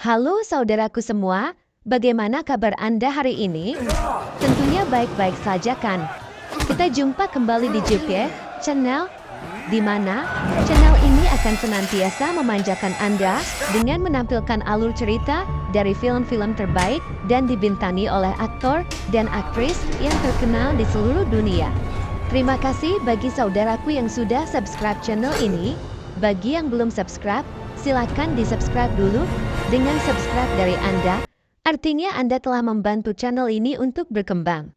Halo saudaraku semua, bagaimana kabar Anda hari ini? Tentunya baik-baik saja kan? Kita jumpa kembali di Jupe Channel, di mana channel ini akan senantiasa memanjakan Anda dengan menampilkan alur cerita dari film-film terbaik dan dibintangi oleh aktor dan aktris yang terkenal di seluruh dunia. Terima kasih bagi saudaraku yang sudah subscribe channel ini. Bagi yang belum subscribe, silakan di-subscribe dulu. Dengan subscribe dari Anda, artinya Anda telah membantu channel ini untuk berkembang.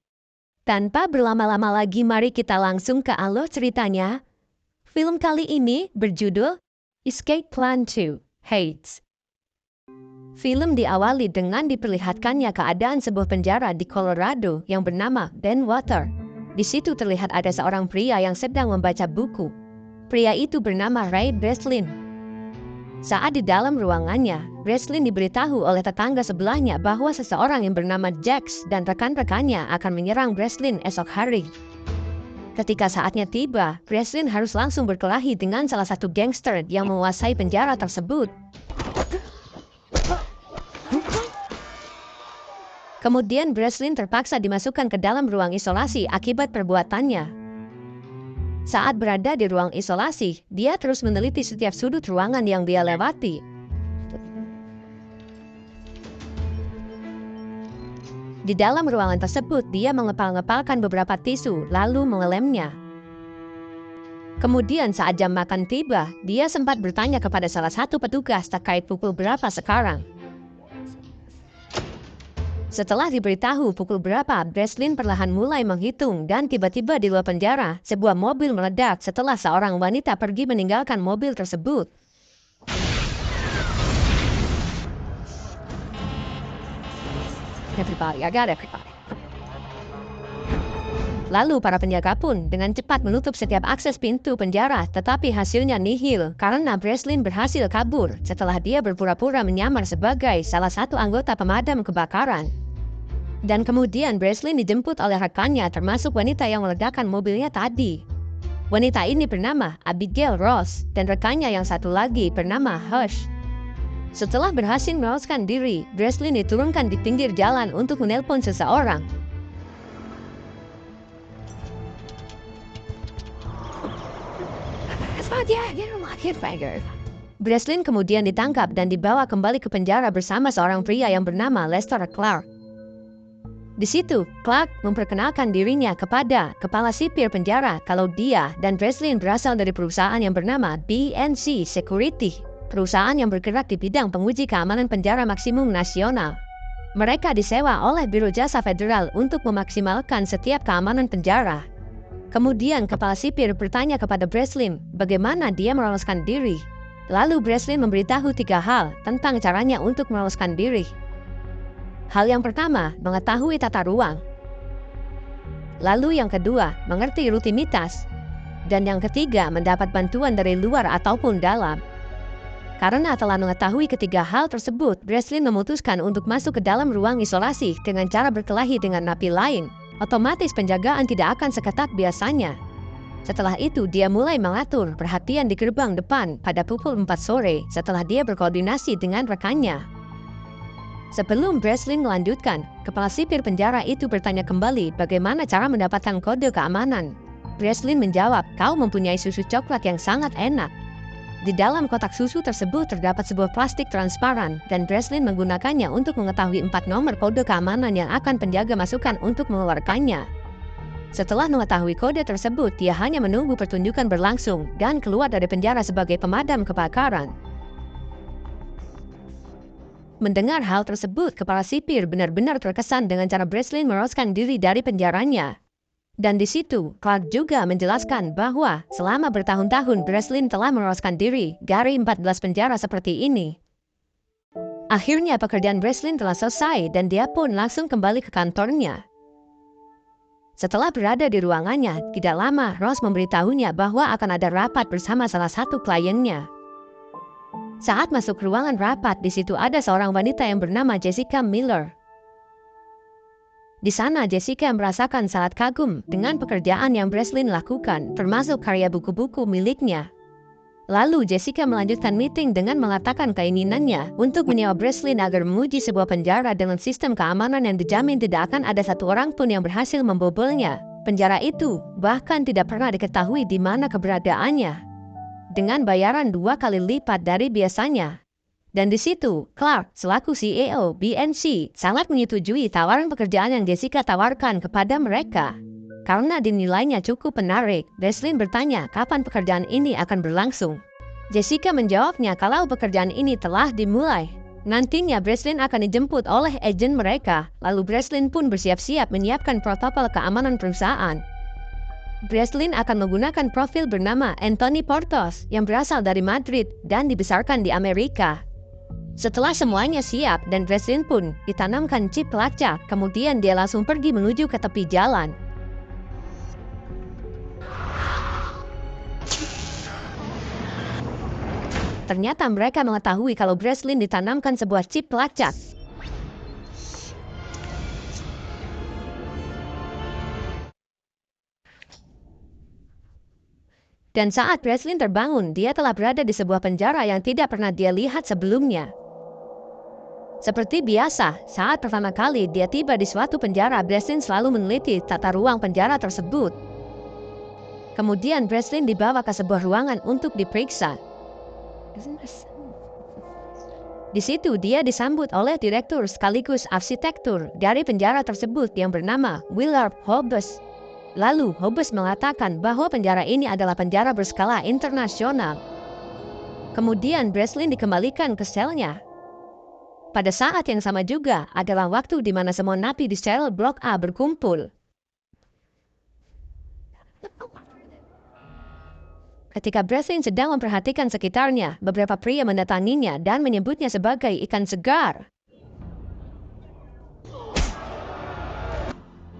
Tanpa berlama-lama lagi, mari kita langsung ke alur ceritanya. Film kali ini berjudul Escape Plan 2: Hades. Film diawali dengan diperlihatkannya keadaan sebuah penjara di Colorado yang bernama Bentwater. Di situ terlihat ada seorang pria yang sedang membaca buku. Pria itu bernama Ray Breslin. Saat di dalam ruangannya, Breslin diberitahu oleh tetangga sebelahnya bahwa seseorang yang bernama Jax dan rekan-rekannya akan menyerang Breslin esok hari. Ketika saatnya tiba, Breslin harus langsung berkelahi dengan salah satu gangster yang menguasai penjara tersebut. Kemudian Breslin terpaksa dimasukkan ke dalam ruang isolasi akibat perbuatannya. Saat berada di ruang isolasi, dia terus meneliti setiap sudut ruangan yang dia lewati. Di dalam ruangan tersebut, dia mengepal-ngepalkan beberapa tisu, lalu mengelemnya. Kemudian saat jam makan tiba, dia sempat bertanya kepada salah satu petugas terkait pukul berapa sekarang. Setelah diberitahu pukul berapa, Breslin perlahan mulai menghitung dan tiba-tiba di luar penjara, sebuah mobil meledak setelah seorang wanita pergi meninggalkan mobil tersebut. Everybody. Lalu para penjaga pun dengan cepat menutup setiap akses pintu penjara, tetapi hasilnya nihil karena Breslin berhasil kabur setelah dia berpura-pura menyamar sebagai salah satu anggota pemadam kebakaran. Dan kemudian Breslin dijemput oleh rekannya termasuk wanita yang meledakkan mobilnya tadi. Wanita ini bernama Abigail Ross dan rekannya yang satu lagi bernama Hush. Setelah berhasil meloloskan diri, Breslin diturunkan di pinggir jalan untuk menelpon seseorang. Breslin kemudian ditangkap dan dibawa kembali ke penjara bersama seorang pria yang bernama Lester Clark. Di situ, Clark memperkenalkan dirinya kepada kepala sipir penjara kalau dia dan Breslin berasal dari perusahaan yang bernama BNC Security, perusahaan yang bergerak di bidang penguji keamanan penjara maksimum nasional. Mereka disewa oleh Biro Jasa Federal untuk memaksimalkan setiap keamanan penjara. Kemudian kepala sipir bertanya kepada Breslin bagaimana dia meloloskan diri. Lalu Breslin memberitahu 3 hal tentang caranya untuk meloloskan diri. Hal yang pertama, mengetahui tata ruang. Lalu yang kedua, mengerti rutinitas. Dan yang ketiga, mendapat bantuan dari luar ataupun dalam. Karena telah mengetahui ketiga hal tersebut, Breslin memutuskan untuk masuk ke dalam ruang isolasi dengan cara berkelahi dengan napi lain. Otomatis penjagaan tidak akan seketat biasanya. Setelah itu, dia mulai mengatur perhatian di gerbang depan pada pukul 4 sore setelah dia berkoordinasi dengan rekannya. Sebelum Breslin melanjutkan, kepala sipir penjara itu bertanya kembali bagaimana cara mendapatkan kode keamanan. Breslin menjawab, kau mempunyai susu coklat yang sangat enak. Di dalam kotak susu tersebut terdapat sebuah plastik transparan dan Breslin menggunakannya untuk mengetahui 4 nomor kode keamanan yang akan penjaga masukkan untuk mengeluarkannya. Setelah mengetahui kode tersebut, dia hanya menunggu pertunjukan berlangsung dan keluar dari penjara sebagai pemadam kebakaran. Mendengar hal tersebut, kepala sipir benar-benar terkesan dengan cara Breslin meloloskan diri dari penjaranya. Dan di situ, Clark juga menjelaskan bahwa selama bertahun-tahun Breslin telah meloloskan diri dari 14 penjara seperti ini. Akhirnya pekerjaan Breslin telah selesai dan dia pun langsung kembali ke kantornya. Setelah berada di ruangannya, tidak lama Ross memberitahunya bahwa akan ada rapat bersama salah satu kliennya. Saat masuk ruangan rapat, di situ ada seorang wanita yang bernama Jessica Miller. Di sana Jessica merasakan sangat kagum dengan pekerjaan yang Breslin lakukan, termasuk karya buku-buku miliknya. Lalu Jessica melanjutkan meeting dengan mengatakan keinginannya untuk menyewa Breslin agar menguji sebuah penjara dengan sistem keamanan yang dijamin tidak akan ada satu orang pun yang berhasil membobolnya. Penjara itu bahkan tidak pernah diketahui di mana keberadaannya, dengan bayaran 2 kali lipat dari biasanya. Dan di situ, Clark selaku CEO BNC sangat menyetujui tawaran pekerjaan yang Jessica tawarkan kepada mereka. Karena dinilainya cukup menarik, Breslin bertanya kapan pekerjaan ini akan berlangsung. Jessica menjawabnya kalau pekerjaan ini telah dimulai. Nantinya Breslin akan dijemput oleh agen mereka, lalu Breslin pun bersiap-siap menyiapkan protokol keamanan perusahaan. Breslin akan menggunakan profil bernama Anthony Portos yang berasal dari Madrid dan dibesarkan di Amerika. Setelah semuanya siap dan Breslin pun ditanamkan chip pelacak, kemudian dia langsung pergi menuju ke tepi jalan. Ternyata mereka mengetahui kalau Breslin ditanamkan sebuah chip pelacak. Dan saat Breslin terbangun, dia telah berada di sebuah penjara yang tidak pernah dia lihat sebelumnya. Seperti biasa, saat pertama kali dia tiba di suatu penjara, Breslin selalu meneliti tata ruang penjara tersebut. Kemudian Breslin dibawa ke sebuah ruangan untuk diperiksa. Di situ dia disambut oleh direktur sekaligus arsitektur dari penjara tersebut yang bernama Willard Hobbes. Lalu Hobbes mengatakan bahwa penjara ini adalah penjara berskala internasional. Kemudian Breslin dikembalikan ke selnya. Pada saat yang sama juga adalah waktu di mana semua napi di sel Blok A berkumpul. Ketika Breslin sedang memperhatikan sekitarnya, beberapa pria mendatanginya dan menyebutnya sebagai ikan segar.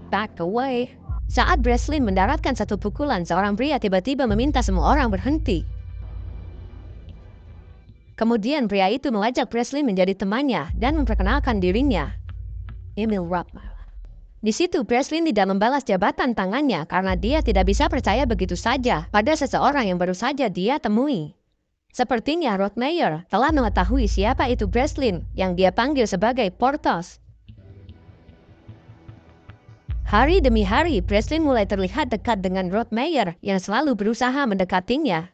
Back away. Saat Breslin mendaratkan satu pukulan, seorang pria tiba-tiba meminta semua orang berhenti. Kemudian pria itu mengajak Breslin menjadi temannya dan memperkenalkan dirinya. Emil Rapma. Di situ Breslin tidak membalas jabatan tangannya karena dia tidak bisa percaya begitu saja pada seseorang yang baru saja dia temui. Sepertinya Rothmeyer telah mengetahui siapa itu Breslin yang dia panggil sebagai Portos. Hari demi hari Breslin mulai terlihat dekat dengan Rothmeyer yang selalu berusaha mendekatinya.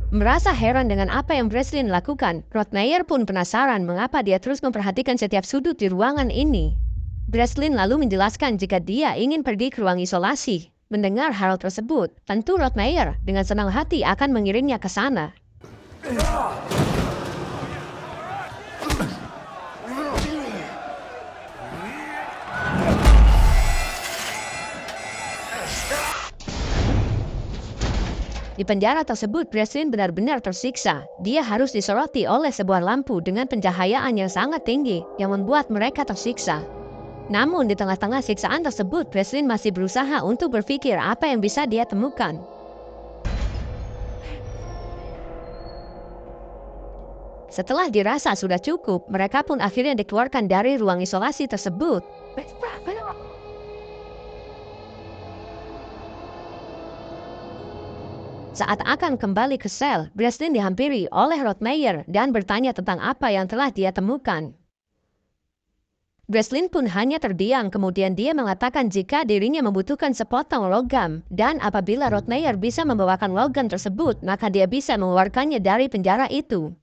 Merasa heran dengan apa yang Breslin lakukan, Rothmeyer pun penasaran mengapa dia terus memperhatikan setiap sudut di ruangan ini. Breslin lalu menjelaskan jika dia ingin pergi ke ruang isolasi. Mendengar hal tersebut, tentu Rothmeyer dengan senang hati akan mengirimnya ke sana. Di penjara tersebut, Breslin benar-benar tersiksa. Dia harus disoroti oleh sebuah lampu dengan pencahayaan yang sangat tinggi yang membuat mereka tersiksa. Namun di tengah-tengah siksaan tersebut, Breslin masih berusaha untuk berpikir apa yang bisa dia temukan. Setelah dirasa sudah cukup, mereka pun akhirnya dikeluarkan dari ruang isolasi tersebut. Saat akan kembali ke sel, Breslin dihampiri oleh Rothmeyer dan bertanya tentang apa yang telah dia temukan. Breslin pun hanya terdiam, kemudian dia mengatakan jika dirinya membutuhkan sepotong logam, dan apabila Rothmeyer bisa membawakan logam tersebut, maka dia bisa mengeluarkannya dari penjara itu.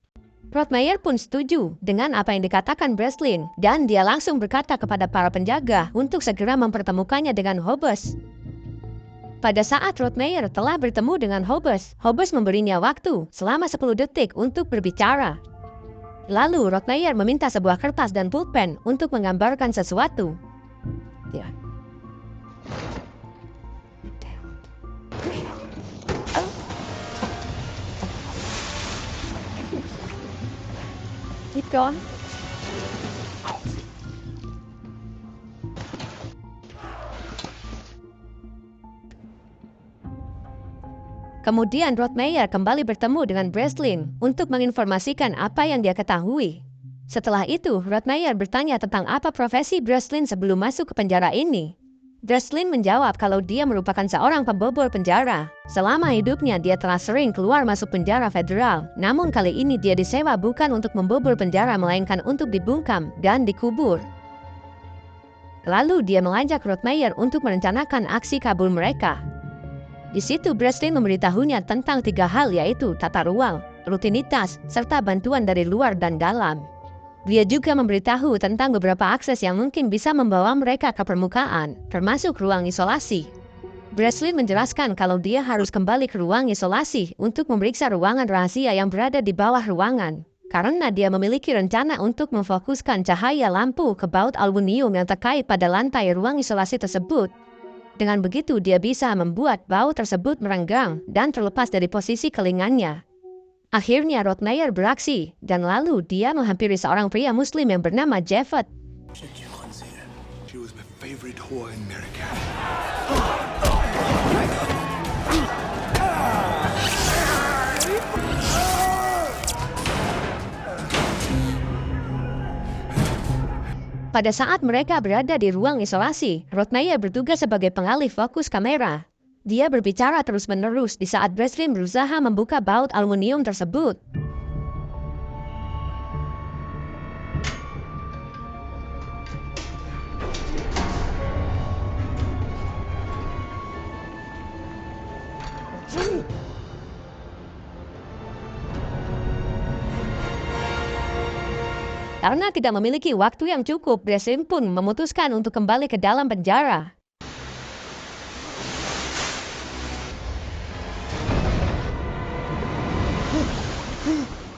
Rothmeyer pun setuju dengan apa yang dikatakan Breslin, dan dia langsung berkata kepada para penjaga untuk segera mempertemukannya dengan Hobbes. Pada saat Rothmeyer telah bertemu dengan Hobbes, Hobbes memberinya waktu selama 10 detik untuk berbicara. Lalu Rothmeyer meminta sebuah kertas dan pulpen untuk menggambarkan sesuatu. Ya. Keep going. Kemudian Rothmeyer kembali bertemu dengan Breslin untuk menginformasikan apa yang dia ketahui. Setelah itu, Rottmeier bertanya tentang apa profesi Breslin sebelum masuk ke penjara ini. Breslin menjawab kalau dia merupakan seorang pembobol penjara. Selama hidupnya dia telah sering keluar masuk penjara federal. Namun kali ini dia disewa bukan untuk membobol penjara melainkan untuk dibungkam dan dikubur. Lalu dia mengajak Rottmeier untuk merencanakan aksi kabur mereka. Di situ Breslin memberitahunya tentang 3 hal, yaitu tata ruang, rutinitas, serta bantuan dari luar dan dalam. Dia juga memberitahu tentang beberapa akses yang mungkin bisa membawa mereka ke permukaan, termasuk ruang isolasi. Breslin menjelaskan kalau dia harus kembali ke ruang isolasi untuk memeriksa ruangan rahasia yang berada di bawah ruangan. Karena dia memiliki rencana untuk memfokuskan cahaya lampu ke baut aluminium yang terkait pada lantai ruang isolasi tersebut. Dengan begitu dia bisa membuat baut tersebut merenggang dan terlepas dari posisi kelingannya. Akhirnya Rottmeier beraksi, dan lalu dia menghampiri seorang pria muslim yang bernama Jeffet. Pada saat mereka berada di ruang isolasi, Rottmeier bertugas sebagai pengalih fokus kamera. Dia berbicara terus-menerus di saat Breslin berusaha membuka baut aluminium tersebut. Karena tidak memiliki waktu yang cukup, Breslin pun memutuskan untuk kembali ke dalam penjara.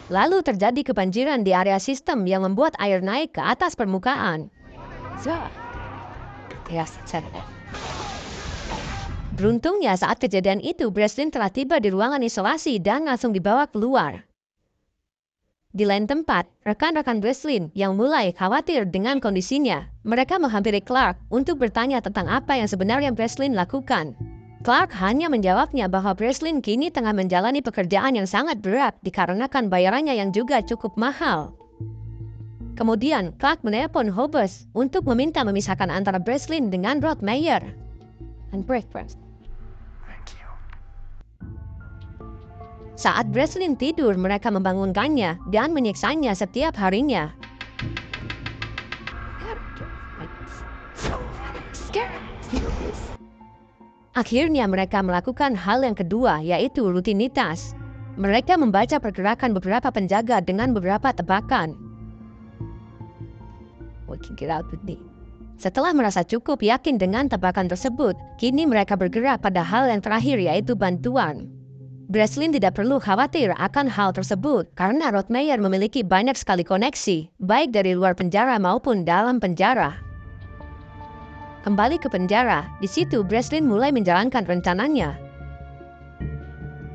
Lalu terjadi kebanjiran di area sistem yang membuat air naik ke atas permukaan. Beruntungnya saat kejadian itu, Breslin telah tiba di ruangan isolasi dan langsung dibawa keluar. Di lain tempat, rekan-rekan Breslin yang mulai khawatir dengan kondisinya, mereka menghampiri Clark untuk bertanya tentang apa yang sebenarnya Breslin lakukan. Clark hanya menjawabnya bahwa Breslin kini tengah menjalani pekerjaan yang sangat berat dikarenakan bayarannya yang juga cukup mahal. Kemudian, Clark menelpon Hobbes untuk meminta memisahkan antara Breslin dengan Rottmeier. Saat Breslin tidur, mereka membangunkannya dan menyiksanya setiap harinya. Akhirnya mereka melakukan hal yang kedua, yaitu rutinitas. Mereka membaca pergerakan beberapa penjaga dengan beberapa tebakan. Setelah merasa cukup yakin dengan tebakan tersebut, kini mereka bergerak pada hal yang terakhir, yaitu bantuan. Breslin tidak perlu khawatir akan hal tersebut karena Rottmeier memiliki banyak sekali koneksi, baik dari luar penjara maupun dalam penjara. Kembali ke penjara, di situ Breslin mulai menjalankan rencananya.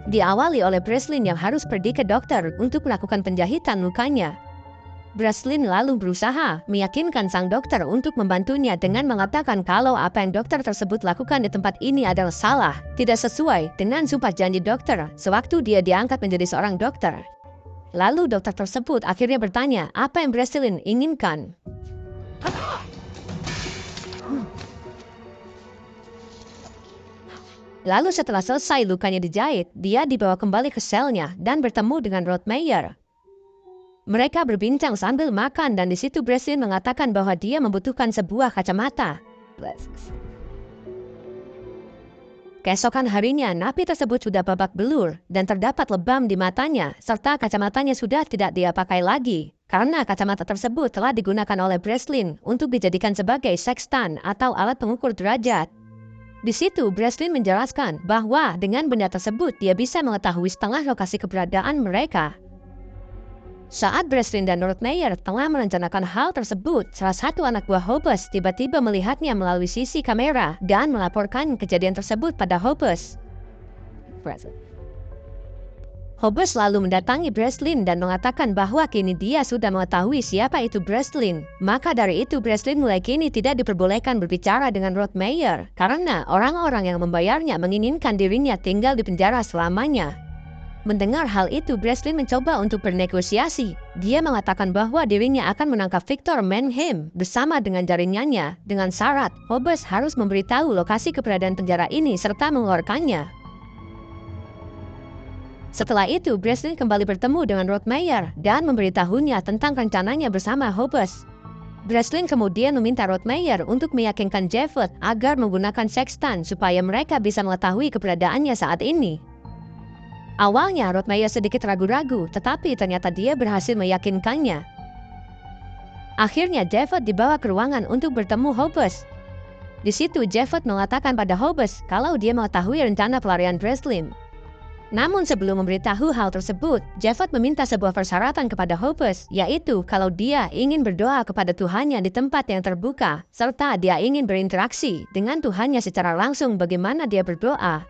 Diawali oleh Breslin yang harus pergi ke dokter untuk melakukan penjahitan lukanya. Breslin lalu berusaha meyakinkan sang dokter untuk membantunya dengan mengatakan kalau apa yang dokter tersebut lakukan di tempat ini adalah salah, tidak sesuai dengan sumpah janji dokter sewaktu dia diangkat menjadi seorang dokter. Lalu dokter tersebut akhirnya bertanya apa yang Breslin inginkan. Lalu setelah selesai lukanya dijahit, dia dibawa kembali ke selnya dan bertemu dengan Rottmeier. Mereka berbincang sambil makan dan di situ Breslin mengatakan bahwa dia membutuhkan sebuah kacamata. Keesokan harinya, napi tersebut sudah babak belur dan terdapat lebam di matanya, serta kacamatanya sudah tidak dia pakai lagi. Karena kacamata tersebut telah digunakan oleh Breslin untuk dijadikan sebagai sextant atau alat pengukur derajat. Di situ Breslin menjelaskan bahwa dengan benda tersebut dia bisa mengetahui setengah lokasi keberadaan mereka. Saat Breslin dan Rottmeier telah merencanakan hal tersebut, salah satu anak buah Hobbes tiba-tiba melihatnya melalui sisi kamera dan melaporkan kejadian tersebut pada Hobbes. Hobbes lalu mendatangi Breslin dan mengatakan bahwa kini dia sudah mengetahui siapa itu Breslin. Maka dari itu Breslin mulai kini tidak diperbolehkan berbicara dengan Rottmeier karena orang-orang yang membayarnya menginginkan dirinya tinggal di penjara selamanya. Mendengar hal itu, Breslin mencoba untuk bernegosiasi. Dia mengatakan bahwa dirinya akan menangkap Victor Mannheim bersama dengan jaringannya, dengan syarat Hobbes harus memberitahu lokasi keberadaan penjara ini serta mengeluarkannya. Setelah itu, Breslin kembali bertemu dengan Rothmeyer dan memberitahunya tentang rencananya bersama Hobbes. Breslin kemudian meminta Rothmeyer untuk meyakinkan Javert agar menggunakan sextant supaya mereka bisa mengetahui keberadaannya saat ini. Awalnya Rothmeyer sedikit ragu-ragu, tetapi ternyata dia berhasil meyakinkannya. Akhirnya Javert dibawa ke ruangan untuk bertemu Hobbes. Di situ Javert mengatakan pada Hobbes kalau dia mengetahui rencana pelarian Breslin. Namun sebelum memberitahu hal tersebut, Javert meminta sebuah persyaratan kepada Hobbes, yaitu kalau dia ingin berdoa kepada Tuhannya di tempat yang terbuka, serta dia ingin berinteraksi dengan Tuhannya secara langsung bagaimana dia berdoa.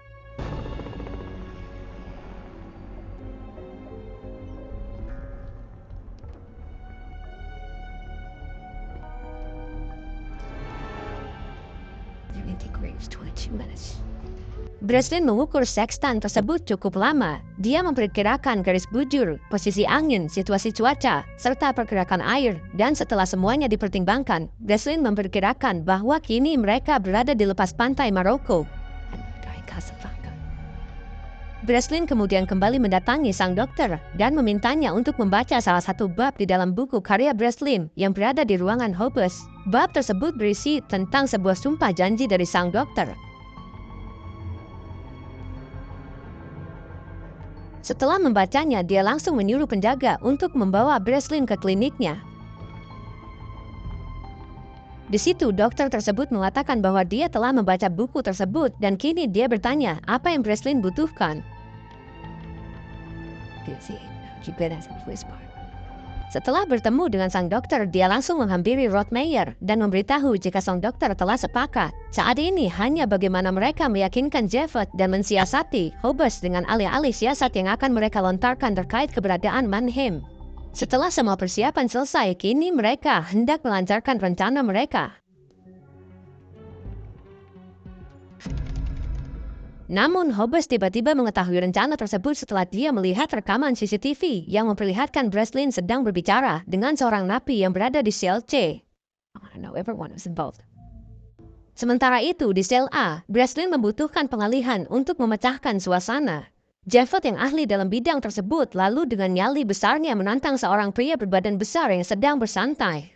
Breslin mengukur sextant tersebut cukup lama. Dia memperkirakan garis bujur, posisi angin, situasi cuaca, serta pergerakan air. Dan setelah semuanya dipertimbangkan, Breslin memperkirakan bahwa kini mereka berada di lepas pantai Maroko. Breslin kemudian kembali mendatangi sang dokter dan memintanya untuk membaca salah satu bab di dalam buku karya Breslin yang berada di ruangan Hobbes. Bab tersebut berisi tentang sebuah sumpah janji dari sang dokter. Setelah membacanya, dia langsung menyuruh penjaga untuk membawa Breslin ke kliniknya. Di situ, dokter tersebut mengatakan bahwa dia telah membaca buku tersebut dan kini dia bertanya apa yang Breslin butuhkan. Setelah bertemu dengan sang dokter, dia langsung menghampiri Rothmeyer dan memberitahu jika sang dokter telah sepakat. Saat ini hanya bagaimana mereka meyakinkan Javert dan mensiasati Hobbes dengan alih-alih siasat yang akan mereka lontarkan terkait keberadaan Mannheim. Setelah semua persiapan selesai, kini mereka hendak melancarkan rencana mereka. Namun Hobbes tiba-tiba mengetahui rencana tersebut setelah dia melihat rekaman CCTV yang memperlihatkan Breslin sedang berbicara dengan seorang napi yang berada di sel C. Sementara itu, di sel A, Breslin membutuhkan pengalihan untuk memecahkan suasana. Javert yang ahli dalam bidang tersebut lalu dengan nyali besarnya menantang seorang pria berbadan besar yang sedang bersantai.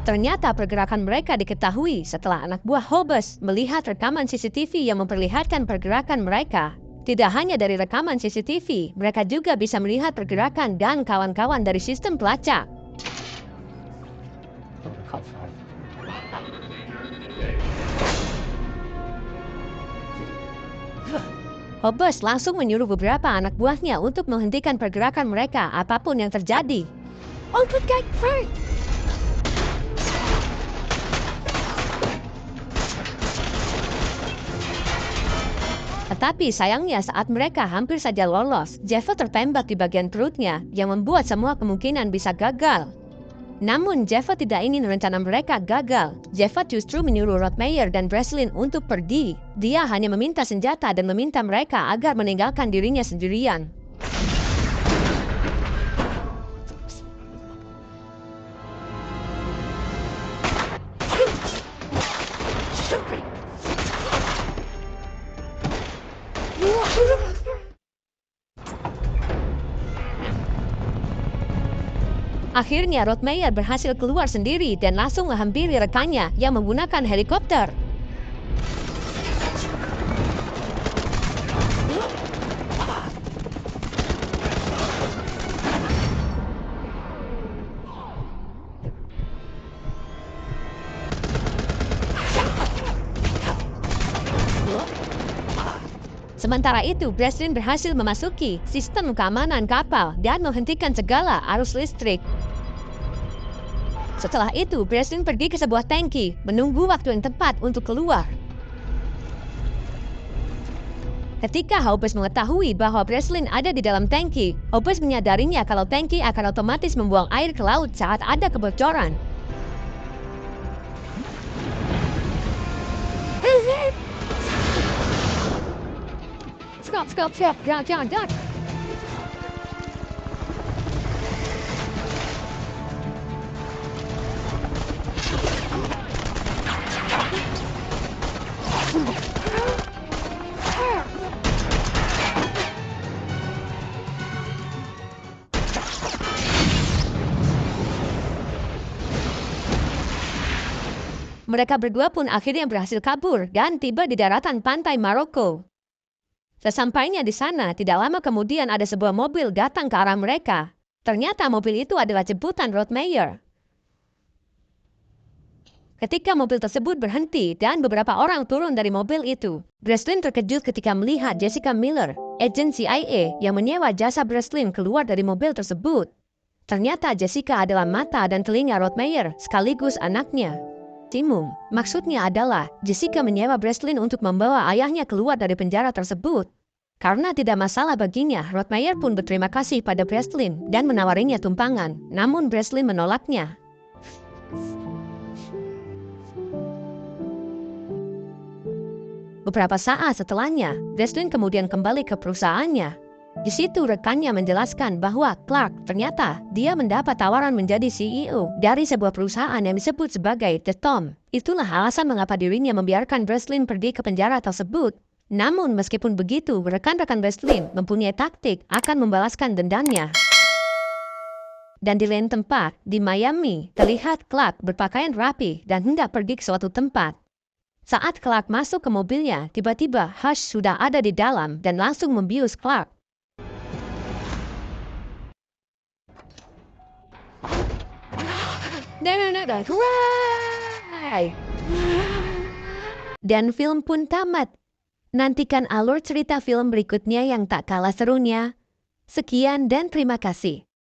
Ternyata pergerakan mereka diketahui setelah anak buah Hobbes melihat rekaman CCTV yang memperlihatkan pergerakan mereka. Tidak hanya dari rekaman CCTV, mereka juga bisa melihat pergerakan dan kawan-kawan dari sistem pelacak. Hobbes langsung menyuruh beberapa anak buahnya untuk menghentikan pergerakan mereka apapun yang terjadi. Tetapi sayangnya saat mereka hampir saja lolos, Javert tertembak di bagian perutnya yang membuat semua kemungkinan bisa gagal. Namun Javert tidak ingin rencana mereka gagal. Javert justru menyuruh Rothmeyer dan Breslin untuk pergi. Dia hanya meminta senjata dan meminta mereka agar meninggalkan dirinya sendirian. Akhirnya Rothmeyer berhasil keluar sendiri dan langsung menghampiri rekannya yang menggunakan helikopter. Sementara itu, Breslin berhasil memasuki sistem keamanan kapal dan menghentikan segala arus listrik. Setelah itu, Breslin pergi ke sebuah tangki, menunggu waktu yang tepat untuk keluar. Ketika Hoppus mengetahui bahwa Breslin ada di dalam tangki, Hoppus menyadarinya kalau tangki akan otomatis membuang air ke laut saat ada kebocoran. Stop, jangan. Mereka berdua pun akhirnya berhasil kabur dan tiba di daratan pantai Maroko. Sesampainya di sana, tidak lama kemudian ada sebuah mobil datang ke arah mereka. Ternyata mobil itu adalah jemputan Rotmeyer. Ketika mobil tersebut berhenti dan beberapa orang turun dari mobil itu, Breslin terkejut ketika melihat Jessica Miller, agen CIA yang menyewa jasa Breslin keluar dari mobil tersebut. Ternyata Jessica adalah mata dan telinga Rotmeyer sekaligus anaknya. Timum, maksudnya adalah Jessica menyewa Breslin untuk membawa ayahnya keluar dari penjara tersebut. Karena tidak masalah baginya, Rotmeyer pun berterima kasih pada Breslin dan menawarinya tumpangan, namun Breslin menolaknya. Beberapa saat setelahnya, Breslin kemudian kembali ke perusahaannya. Di situ rekannya menjelaskan bahwa Clark ternyata dia mendapat tawaran menjadi CEO dari sebuah perusahaan yang disebut sebagai The Tom. Itulah alasan mengapa dirinya membiarkan Breslin pergi ke penjara tersebut. Namun meskipun begitu, rekan-rekan Breslin mempunyai taktik akan membalaskan dendamnya. Dan di lain tempat, di Miami, terlihat Clark berpakaian rapi dan hendak pergi ke suatu tempat. Saat Clark masuk ke mobilnya, tiba-tiba Hush sudah ada di dalam dan langsung membius Clark. Dan film pun tamat. Nantikan alur cerita film berikutnya yang tak kalah serunya. Sekian dan terima kasih.